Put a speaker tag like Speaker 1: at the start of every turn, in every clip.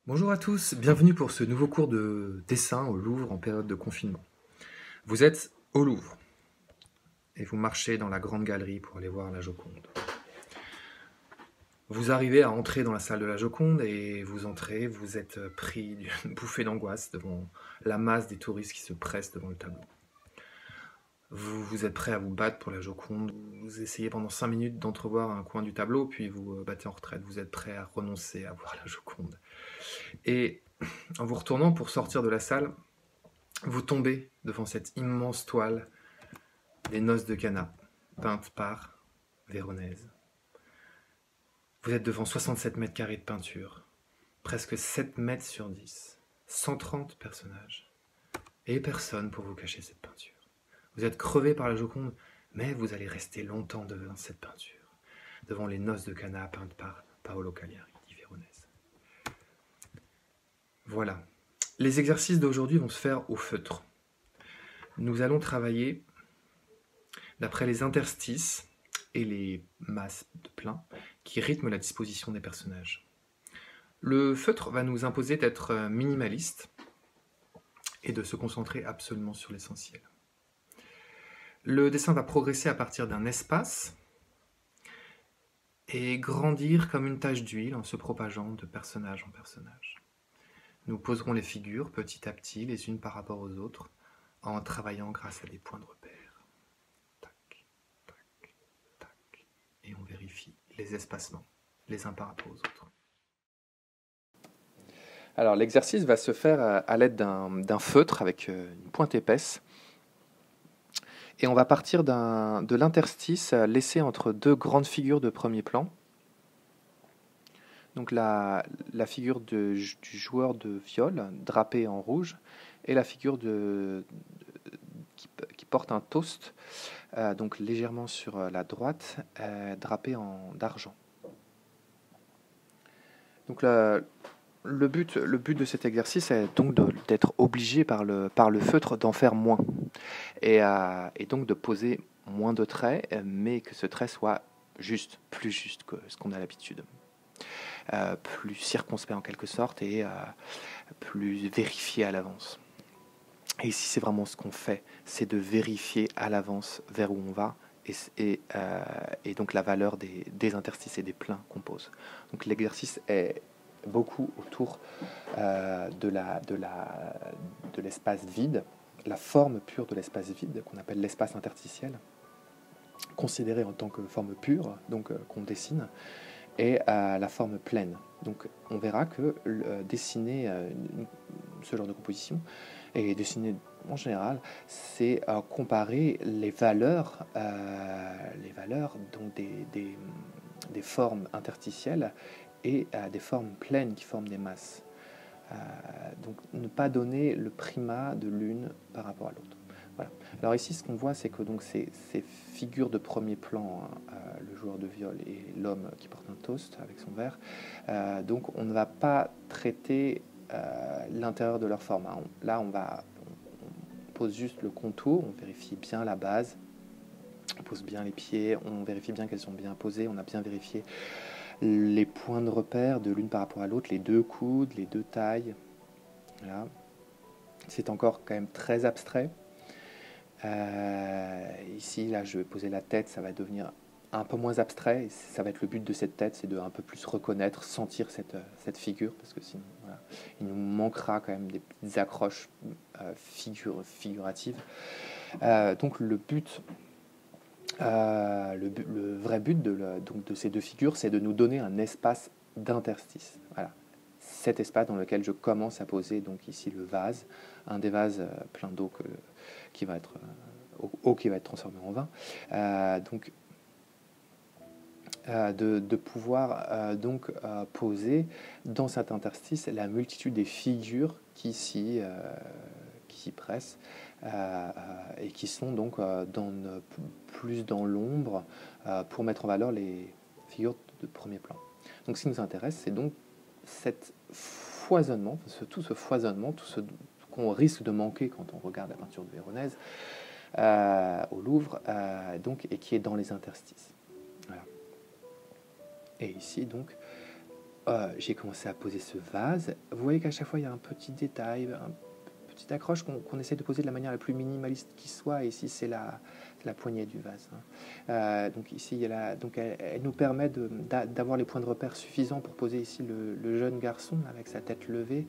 Speaker 1: Bonjour à tous, bienvenue pour ce nouveau cours de dessin au Louvre en période de confinement. Vous êtes au Louvre et vous marchez dans la grande galerie pour aller voir la Joconde. Vous arrivez à entrer dans la salle de la Joconde et vous entrez, vous êtes pris d'une bouffée d'angoisse devant la masse des touristes qui se pressent devant le tableau. Vous êtes prêt à vous battre pour la Joconde, vous essayez pendant 5 minutes d'entrevoir un coin du tableau, puis vous battez en retraite, vous êtes prêt à renoncer à voir la Joconde. Et en vous retournant pour sortir de la salle, vous tombez devant cette immense toile des Noces de Cana, peinte par Véronèse. Vous êtes devant 67 mètres carrés de peinture, presque 7 mètres sur 10, 130 personnages, et personne pour vous cacher cette peinture. Vous êtes crevé par la Joconde, mais vous allez rester longtemps devant cette peinture, devant les Noces de Cana peintes par Paolo Cagliari, dit Véronèse. Voilà. Les exercices d'aujourd'hui vont se faire au feutre. Nous allons travailler d'après les interstices et les masses de plein qui rythment la disposition des personnages. Le feutre va nous imposer d'être minimaliste et de se concentrer absolument sur l'essentiel. Le dessin va progresser à partir d'un espace et grandir comme une tache d'huile en se propageant de personnage en personnage. Nous poserons les figures petit à petit, les unes par rapport aux autres, en travaillant grâce à des points de repère. Tac, tac, tac. Et on vérifie les espacements, les uns par rapport aux autres. Alors l'exercice va se faire à l'aide d'un feutre avec une pointe épaisse. Et on va partir de l'interstice laissé entre deux grandes figures de premier plan. Donc la figure du joueur de viol drapé en rouge et la figure qui porte un toast, donc légèrement sur la droite, drapé d'argent. Donc le but de cet exercice est donc d'être obligé par le feutre d'en faire moins et donc de poser moins de traits, mais que ce trait soit juste, plus juste que ce qu'on a l'habitude. Plus circonspect en quelque sorte et plus vérifié à l'avance. Et ici, c'est vraiment ce qu'on fait, c'est de vérifier à l'avance vers où on va et donc la valeur des interstices et des pleins qu'on pose. Donc l'exercice est beaucoup autour de l'espace vide, la forme pure de l'espace vide, qu'on appelle l'espace interstitiel, considéré en tant que forme pure, donc qu'on dessine, et la forme pleine. Donc on verra que dessiner ce genre de composition et dessiner en général, c'est comparer les valeurs donc des formes interstitielles et des formes pleines qui forment des masses. Donc ne pas donner le primat de l'une par rapport à l'autre. Voilà. Alors ici, ce qu'on voit, c'est que donc ces figures de premier plan, hein, le joueur de viol et l'homme qui porte un toast avec son verre, donc on ne va pas traiter l'intérieur de leur forme. Hein. Là, on pose juste le contour, on vérifie bien la base, on pose bien les pieds, on vérifie bien qu'elles sont bien posées, on a bien vérifié les points de repère de l'une par rapport à l'autre, les deux coudes, les deux tailles. Voilà. C'est encore quand même très abstrait. Ici, là, je vais poser la tête, ça va devenir un peu moins abstrait. Ça va être le but de cette tête, c'est de un peu plus reconnaître, sentir cette figure, parce que sinon, voilà, il nous manquera quand même des petites accroches figuratives. Donc le but, le vrai but de ces deux figures, c'est de nous donner un espace d'interstice. Voilà. Cet espace dans lequel je commence à poser donc ici le vase, un des vases plein d'eau qui va être eau qui va être transformée en vin. Donc de pouvoir poser dans cet interstice la multitude des figures qui s'y pressent et qui sont donc plus dans l'ombre pour mettre en valeur les figures de premier plan. Donc ce qui nous intéresse, c'est donc cet foisonnement, tout ce foisonnement, tout ce qu'on risque de manquer quand on regarde la peinture de Véronèse au Louvre, et qui est dans les interstices. Voilà. Et ici, donc, j'ai commencé à poser ce vase. Vous voyez qu'à chaque fois, il y a un petit détail, une petite accroche qu'on essaie de poser de la manière la plus minimaliste qui soit. Et ici, c'est la poignée du vase. Donc ici, donc elle nous permet d'avoir les points de repère suffisants pour poser ici le jeune garçon avec sa tête levée.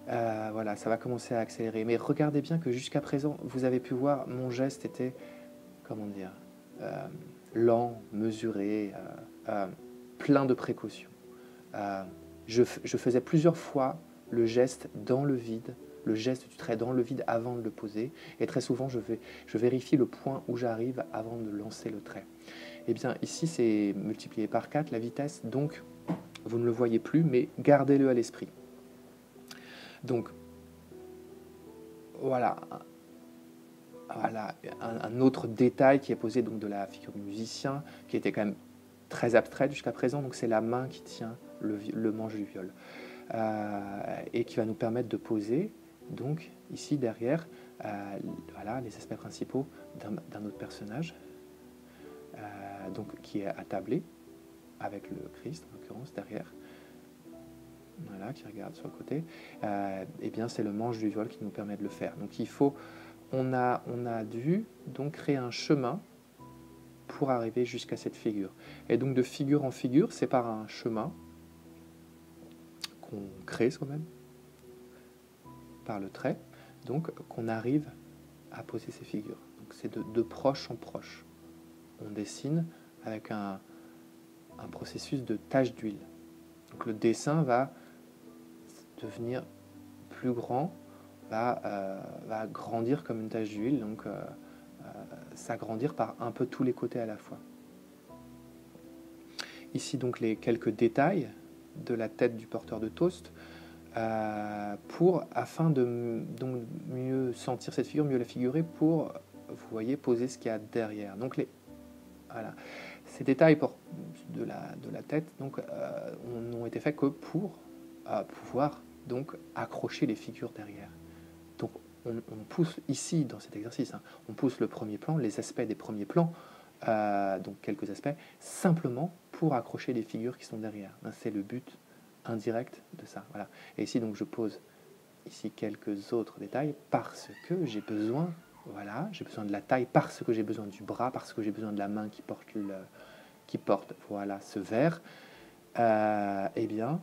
Speaker 1: Voilà, ça va commencer à accélérer. Mais regardez bien que jusqu'à présent, vous avez pu voir, mon geste était, comment dire, lent, mesuré, plein de précautions. Je faisais plusieurs fois le geste dans le vide, le geste du trait dans le vide avant de le poser. Et très souvent, je vérifie le point où j'arrive avant de lancer le trait. Eh bien, ici, c'est multiplié par 4 la vitesse. Donc, vous ne le voyez plus, mais gardez-le à l'esprit. Donc, voilà un autre détail qui est posé donc de la figure du musicien, qui était quand même très abstraite jusqu'à présent. Donc, c'est la main qui tient le manche du viol. Et qui va nous permettre de poser, donc, ici derrière, voilà, les aspects principaux d'un autre personnage, donc, qui est attablé, avec le Christ, en l'occurrence, derrière. Voilà, qui regarde sur le côté, et bien c'est le manche du viol qui nous permet de le faire. Donc on a dû donc créer un chemin pour arriver jusqu'à cette figure. Et donc de figure en figure, c'est par un chemin qu'on crée soi-même, par le trait, donc qu'on arrive à poser ces figures. Donc c'est de proche en proche. On dessine avec un processus de tache d'huile. Donc le dessin va devenir plus grand, va grandir comme une tache d'huile, donc s'agrandir par un peu tous les côtés à la fois. Ici donc les quelques détails de la tête du porteur de toast, afin de donc mieux sentir cette figure, mieux la figurer, pour, vous voyez, poser ce qu'il y a derrière. Donc voilà. Ces détails de la tête donc, n'ont été faits que pour pouvoir donc accrocher les figures derrière. Donc on pousse ici dans cet exercice, on pousse le premier plan, les aspects des premiers plans, donc quelques aspects, simplement pour accrocher les figures qui sont derrière. C'est le but indirect de ça. Voilà. Et ici donc je pose ici quelques autres détails parce que j'ai besoin. Voilà, j'ai besoin de la taille parce que j'ai besoin du bras, parce que j'ai besoin de la main qui porte voilà, ce verre. Eh bien,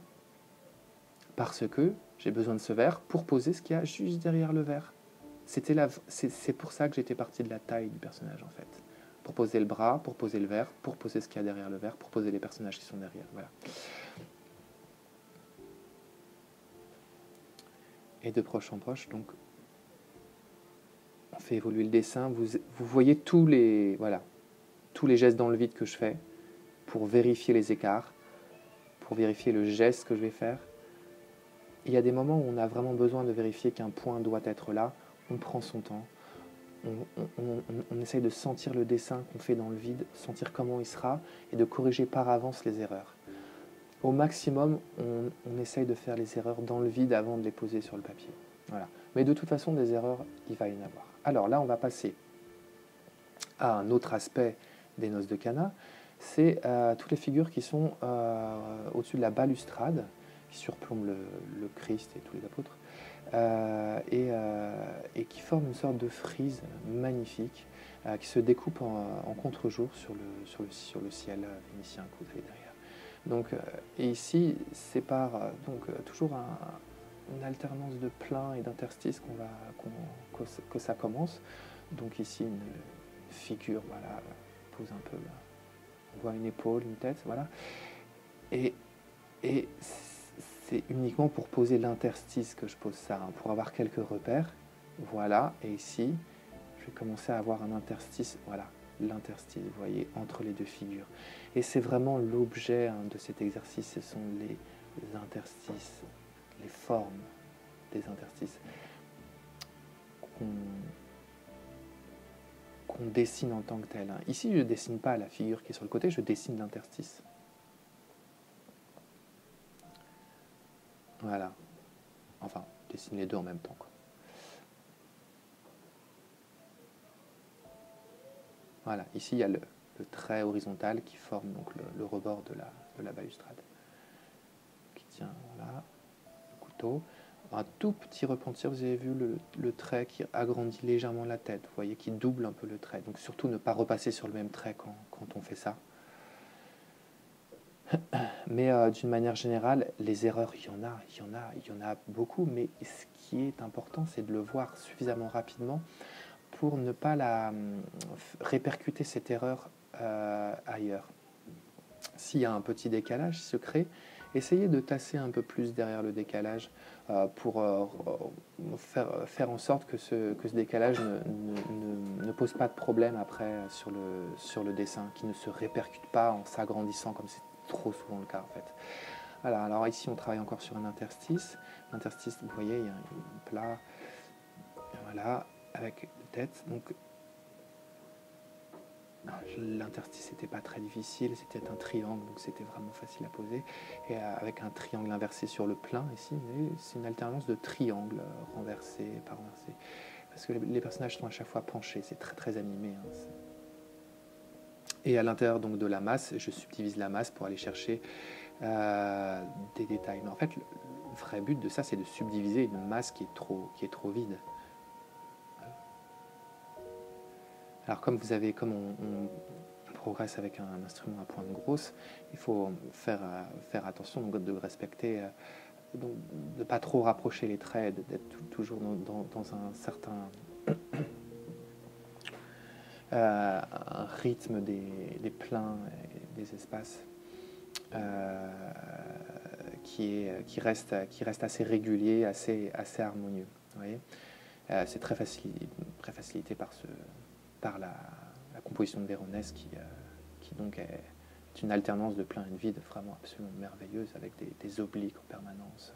Speaker 1: parce que j'ai besoin de ce verre pour poser ce qu'il y a juste derrière le verre. C'est pour ça que j'étais parti de la taille du personnage, en fait. Pour poser le bras, pour poser le verre, pour poser ce qu'il y a derrière le verre, pour poser les personnages qui sont derrière. Voilà. Et de proche en proche, donc, on fait évoluer le dessin. Vous voyez tous les gestes dans le vide que je fais pour vérifier les écarts, pour vérifier le geste que je vais faire. Il y a des moments où on a vraiment besoin de vérifier qu'un point doit être là. On prend son temps. On essaye de sentir le dessin qu'on fait dans le vide, sentir comment il sera et de corriger par avance les erreurs. Au maximum, on essaye de faire les erreurs dans le vide avant de les poser sur le papier. Voilà. Mais de toute façon, des erreurs, il va y en avoir. Alors là, on va passer à un autre aspect des noces de Cana. C'est toutes les figures qui sont au-dessus de la balustrade, qui surplombent le Christ et tous les apôtres, et qui forment une sorte de frise magnifique qui se découpe en contre-jour sur le ciel vénitien que vous avez derrière. Donc, et ici, c'est toujours une alternance de plein et d'interstices que ça commence. Donc ici, une figure, voilà, pose un peu, on voit une épaule, une tête, voilà. Et c'est uniquement pour poser l'interstice que je pose ça, pour avoir quelques repères. Voilà, et ici, je vais commencer à avoir un interstice, voilà, l'interstice, vous voyez, entre les deux figures. Et c'est vraiment l'objet de cet exercice, ce sont les interstices, les formes des interstices qu'on dessine en tant que tel. Ici, je ne dessine pas la figure qui est sur le côté, je dessine l'interstice. Voilà. Enfin, je dessine les deux en même temps, quoi. Voilà, ici il y a le trait horizontal qui forme donc le rebord de la balustrade. tiens, voilà, le couteau. Un tout petit repentir, vous avez vu le trait qui agrandit légèrement la tête, vous voyez, qui double un peu le trait. Donc surtout ne pas repasser sur le même trait quand on fait ça. Mais d'une manière générale, les erreurs, il y en a beaucoup, mais ce qui est important, c'est de le voir suffisamment rapidement pour ne pas répercuter cette erreur ailleurs. S'il y a un petit décalage qui se crée, essayez de tasser un peu plus derrière le décalage pour faire en sorte que ce décalage ne pose pas de problème après sur le dessin, qui ne se répercute pas en s'agrandissant comme c'est trop souvent le cas en fait. Voilà, alors ici on travaille encore sur un interstice. L'interstice, vous voyez, il y a un plat, voilà, avec une tête. Donc l'interstice n'était pas très difficile, c'était un triangle, donc c'était vraiment facile à poser. Et avec un triangle inversé sur le plein ici, c'est une alternance de triangles renversés par renversés. Parce que les personnages sont à chaque fois penchés, c'est très très animé. Hein, et à l'intérieur donc de la masse, je subdivise la masse pour aller chercher des détails. Mais en fait, le vrai but de ça, c'est de subdiviser une masse qui est trop vide. Alors comme on progresse avec un instrument à pointe grosse, il faut faire attention donc, de respecter, donc, de ne pas trop rapprocher les traits, d'être toujours dans un certain un rythme des pleins et des espaces qui reste assez régulier, assez harmonieux. Vous voyez, c'est très facilité par la composition de Véronèse qui donc est une alternance de plein et de vide vraiment absolument merveilleuse avec des obliques en permanence.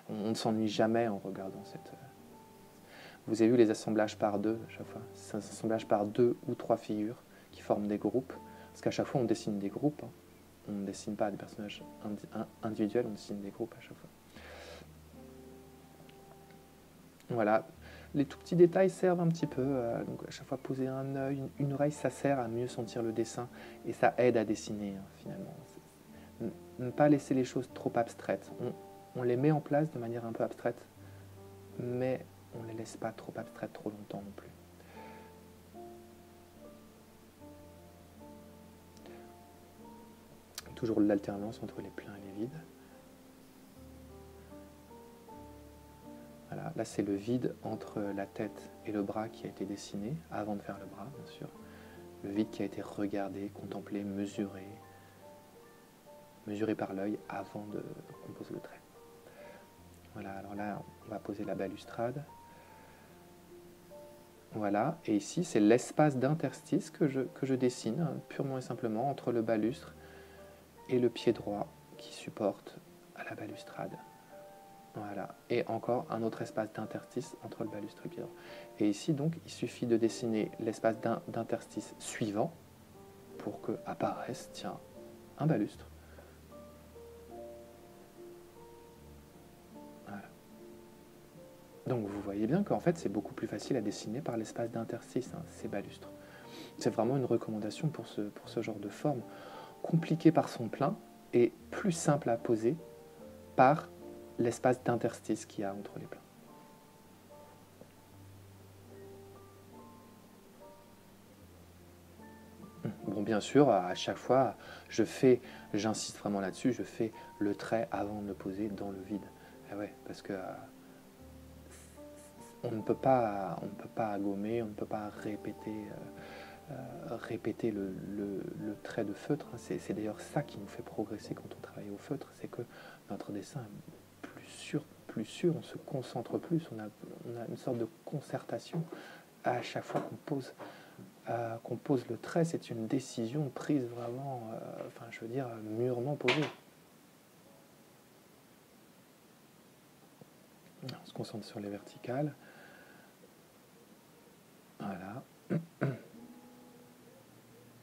Speaker 1: On ne s'ennuie jamais en regardant cette... Vous avez vu les assemblages par deux à chaque fois. C'est un assemblage par 2 ou 3 figures qui forment des groupes. Parce qu'à chaque fois on dessine des groupes. Hein. On ne dessine pas des personnages individuels, on dessine des groupes à chaque fois. Voilà. Les tout petits détails servent un petit peu. Donc à chaque fois, poser un œil, une oreille, ça sert à mieux sentir le dessin et ça aide à dessiner finalement. Ne pas laisser les choses trop abstraites. On les met en place de manière un peu abstraite, mais on ne les laisse pas trop abstraites trop longtemps non plus. Toujours l'alternance entre les pleins et les vides. Voilà, là c'est le vide entre la tête et le bras qui a été dessiné, avant de faire le bras bien sûr. Le vide qui a été regardé, contemplé, mesuré par l'œil avant de composer le trait. Voilà, alors là on va poser la balustrade. Voilà, et ici c'est l'espace d'interstice que je dessine purement et simplement entre le balustre et le pied droit qui supporte à la balustrade. Voilà, et encore un autre espace d'interstice entre le balustre et le pied droit. Et ici donc il suffit de dessiner l'espace d'interstice suivant pour que apparaisse, tiens, un balustre. Voilà. Donc vous voyez bien qu'en fait c'est beaucoup plus facile à dessiner par l'espace d'interstice, hein, ces balustres. C'est vraiment une recommandation pour ce genre de forme, compliquée par son plein et plus simple à poser par l'espace d'interstice qu'il y a entre les pleins. Bon, bien sûr, à chaque fois, j'insiste vraiment là-dessus, je fais le trait avant de le poser dans le vide. Et ouais, parce que on ne peut pas gommer, on ne peut pas répéter le trait de feutre. C'est d'ailleurs ça qui nous fait progresser quand on travaille au feutre, c'est que notre dessin est plus sûr, on se concentre plus, on a une sorte de concertation à chaque fois qu'on pose le trait, c'est une décision prise vraiment, mûrement posée. On se concentre sur les verticales. Voilà.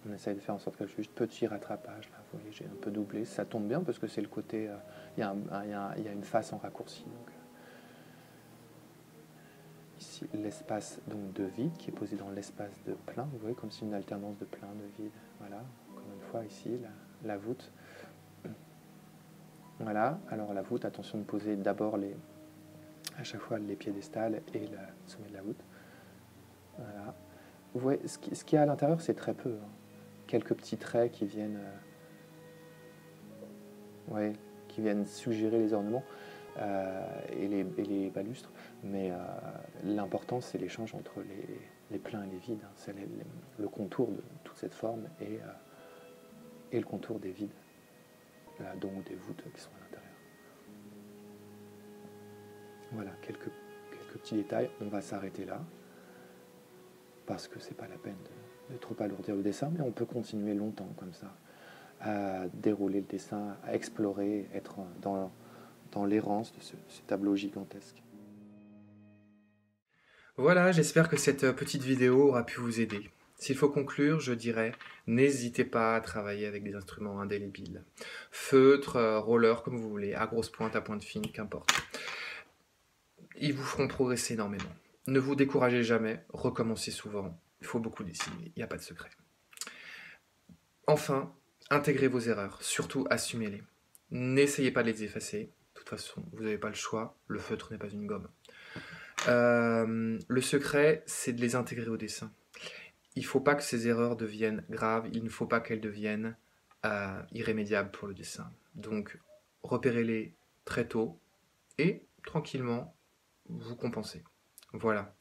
Speaker 1: On essaye de faire en sorte que juste petit rattrapage. Là, vous voyez, j'ai un peu doublé. Ça tombe bien parce que c'est le côté... Il y a une face en raccourci. Donc, ici, l'espace de vide qui est posé dans l'espace de plein. Vous voyez, comme si une alternance de plein, de vide. Voilà. Encore une fois, ici, la voûte. Voilà, alors la voûte, attention de poser d'abord à chaque fois les piédestals et le sommet de la voûte. Voilà. Vous voyez, ce qu'il y a à l'intérieur, c'est très peu. Hein. Quelques petits traits qui viennent, qui viennent suggérer les ornements et les balustres. Mais l'important, c'est l'échange entre les pleins et les vides. Hein. C'est le contour de toute cette forme et le contour des vides, dont des voûtes qui sont à l'intérieur. Voilà, quelques petits détails. On va s'arrêter là, parce que c'est pas la peine de trop alourdir le dessin, mais on peut continuer longtemps comme ça, à dérouler le dessin, à explorer, être dans l'errance de ce tableau gigantesque.
Speaker 2: Voilà, j'espère que cette petite vidéo aura pu vous aider. S'il faut conclure, je dirais, n'hésitez pas à travailler avec des instruments indélébiles. Feutre, roller, comme vous voulez, à grosse pointe, à pointe fine, qu'importe. Ils vous feront progresser énormément. Ne vous découragez jamais, recommencez souvent. Il faut beaucoup dessiner, il n'y a pas de secret. Enfin, intégrez vos erreurs, surtout assumez-les. N'essayez pas de les effacer, de toute façon, vous n'avez pas le choix, le feutre n'est pas une gomme. Le secret, c'est de les intégrer au dessin. Il ne faut pas que ces erreurs deviennent graves, il ne faut pas qu'elles deviennent irrémédiables pour le dessin. Donc, repérez-les très tôt et, tranquillement, vous compensez. Voilà.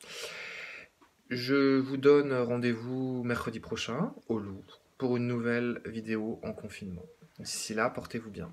Speaker 2: Je vous donne rendez-vous mercredi prochain, au Louvre, pour une nouvelle vidéo en confinement. D'ici là, portez-vous bien.